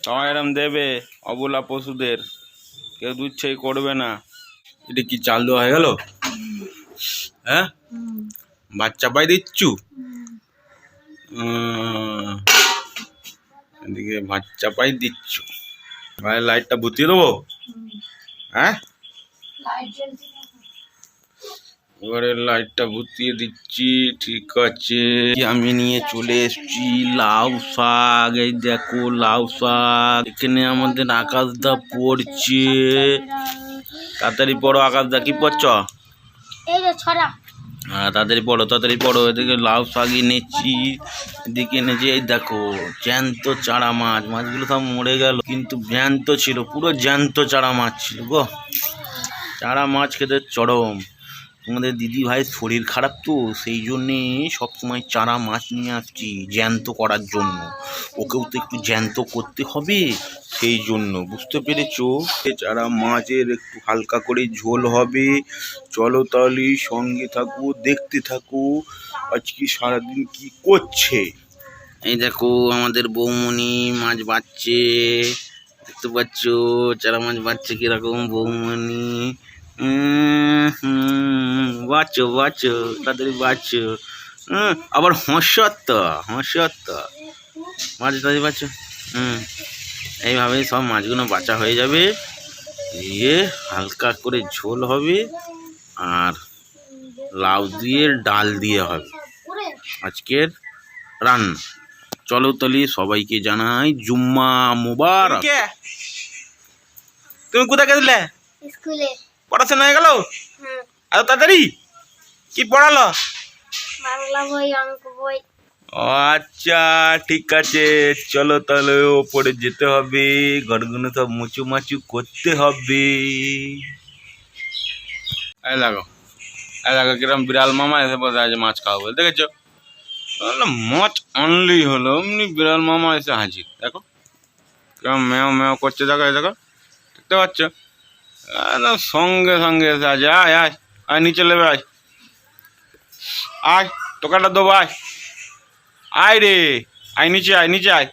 তাও এরম দেবে অবলা পশুদের, কেউ দুচ্ছেই করবে না। এটা কি চাল দেওয়া হয়ে গেল? হ্যাঁ, বাচ্চা পাই দিচ্ছু। এদিকে বাচ্চা পাই দিচ্ছ, লাইটটা বুতিয়ে দেবো। হ্যাঁ, এবারে লাইটটা বুতিয়ে দিচ্ছি। ঠিক আছে, আমি নিয়ে চলে এসছি লাউ শাক। এই দেখো লাউ শাক। এখানে আমাদের আকাশদা পড়ছে। তাড়াতাড়ি পড়ো আকাশদা, কি পড়ছ? তাড়াতাড়ি পড়ো, তাড়াতাড়ি পড়ো। এদিকে লাউ শাক এনেছি, এদিকে এনেছি এই দেখো জ্যান্ত চারা মাছ। মাছগুলো সব মরে গেল, কিন্তু জ্যান্ত ছিল, পুরো জ্যান্ত চারা মাছ ছিল গো। চারা মাছ খেতে চরম। তোমাদের দিদি ভাই শরীর খারাপ তো, সেই জন্যে সবসময় চারা মাছ নিয়ে আসছি জ্যান্ত করার জন্য। ওকেও তো একটু জ্যান্ত করতে হবে, সেই জন্য, বুঝতে পেরেছো? চারা মাছের একটু হালকা করে ঝোল হবে। চলো তাহলে সঙ্গে থাকো, দেখতে থাকো আজকে সারাদিন কি করছে। এই দেখো আমাদের বৌমনি মাছ বাচ্ছে, দেখতে পাচ্ছ চারা মাছ বাচ্ছে কিরকম বৌমনি। বাচ্চো বাচ্চো, তাড়াতাড়ি বাচ্চো। আবার হসত মাছ তাড়াতাড়ি বাচ্চো। এইভাবেই সব মাছগুলো বাঁচা হয়ে যাবে। দিয়ে হালকা করে ঝোল হবে, আর লাউ দিয়ে ডাল দিয়ে হবে আজকের রান্না। চলো তাহলে সবাইকে জানাই জুম্মা মুবারক। তুমি কোথায় গেছিলে? স্কুলে। পড়াশোনা হয়ে গেল এত তাড়াতাড়ি? কি পড়ালো? বাংলা বই, অঙ্ক বই। আচ্ছা ঠিক আছে, চলো তাহলে ওপরে যেতে হবে, ঘরগুলো সব মুচু মাচু করতে হবে। এই লাগো, এই লাগো কিরম বিড়াল মামা এসে বসে আছে মাছ খাওয়া বলে, দেখেছো? মাছ আনলেই হলো, এমনি বিড়াল মামা এসে হাজির। দেখো কিরম ম্যাও ম্যাও করছে, দেখো দেখো, দেখতে পাচ্ছ? সঙ্গে সঙ্গে এসে আছে। আয় আয় আয়, নিচে নেবে, আয় আয়, টোকাটা দেবো, আয় আয় রে, আয় নিচে, আয় নিচে আয়।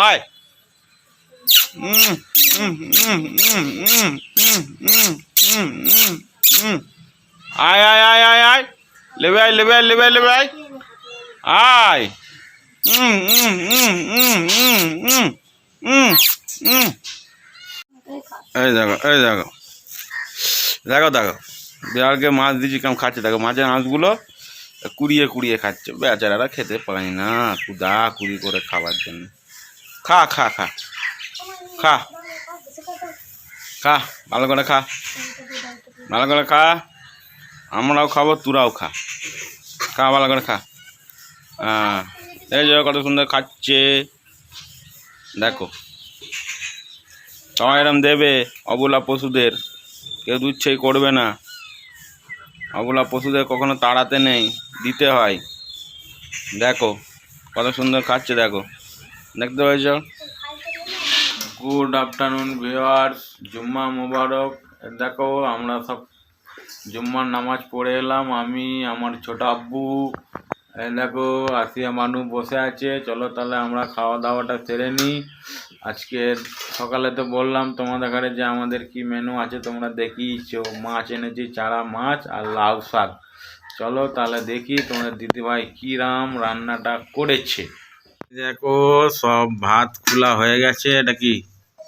আয় আয় আয় আয় আয় আয়, লেবে আয় লেবে আয় লেবে আয় লেবে আয়, আয়। এই দেখো, এই দেখো, দেখো দেখো বিড়ালকে মাছ দিচ্ছি কেমন খাচ্ছে, দেখো মাছের আঁশগুলো কুড়িয়ে কুড়িয়ে খাচ্ছে। বেচারারা খেতে পায় না, কুদা কুড়ি করে খাবার জন্য। খা খা খা খা খা, ভালো করে খা, ভালো করে খা। আমরাও খাবো, তোরাও খা, খা ভালো করে খা। হ্যাঁ, এই যে কত সুন্দর খাচ্ছে, দেখো। তোমার এরম দেবে অবলা পশুদের, কেউ দুচ্ছেই করবে না। অবলা পশুদের কখনো তাড়াতে নেই, দিতে হয়। দেখো কত সুন্দর খাচ্ছে, দেখো, দেখতে পাচ্ছ? গুড আফটারনুন ভিউয়ার্স, জুম্মা মুবারক। দেখো আমরা সব জুম্মার নামাজ পড়ে এলাম, আমি আমার ছোট আব্বু। দেখো আসিয়া মানু বসে আছে। চলো তাহলে আমরা খাওয়া দাওয়াটা সেরে নিই। আজকে সকালে তো বললাম তোমাদের ঘরে যে আমাদের কি মেনু আছে, তোমরা দেখিয়েছো। মাছ এনেছি, চারা মাছ আর লাউ শাক। চলো তাহলে দেখি তোমাদের দিদিভাই কি রান্নাটা করেছে। দেখো সব ভাত খোলা হয়ে গেছে। এটা কি?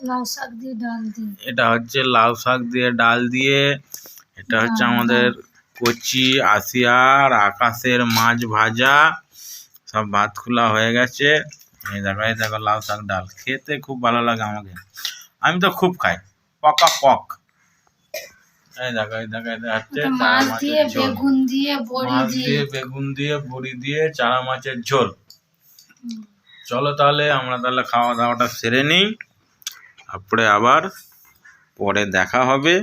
লাউ শাক দিয়ে ডাল দিয়ে। এটা হচ্ছে লাউ শাক দিয়ে ডাল দিয়ে। এটা হচ্ছে আমাদের কচি আসিয়ার আকাশের মাছ ভাজা। সব ভাত খোলা হয়ে গেছে। এই দেখো, এই দেখো লাউ শাক ডাল, খেতে খুব ভালো লাগে আমাকে, আমি তো খুব খাই, পকা পক। এই দেখো, এই দেখো, এটা হচ্ছে মাছ দিয়ে বেগুন দিয়ে বড়ি দিয়ে, বেগুন দিয়ে বড়ি দিয়ে চারা মাছের ঝোল। চলো তাহলে আমরা তাহলে খাওয়া দাওয়াটা সেরে নিই, তারপরে আবার পরে দেখা হবে।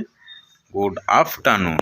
Good afternoon.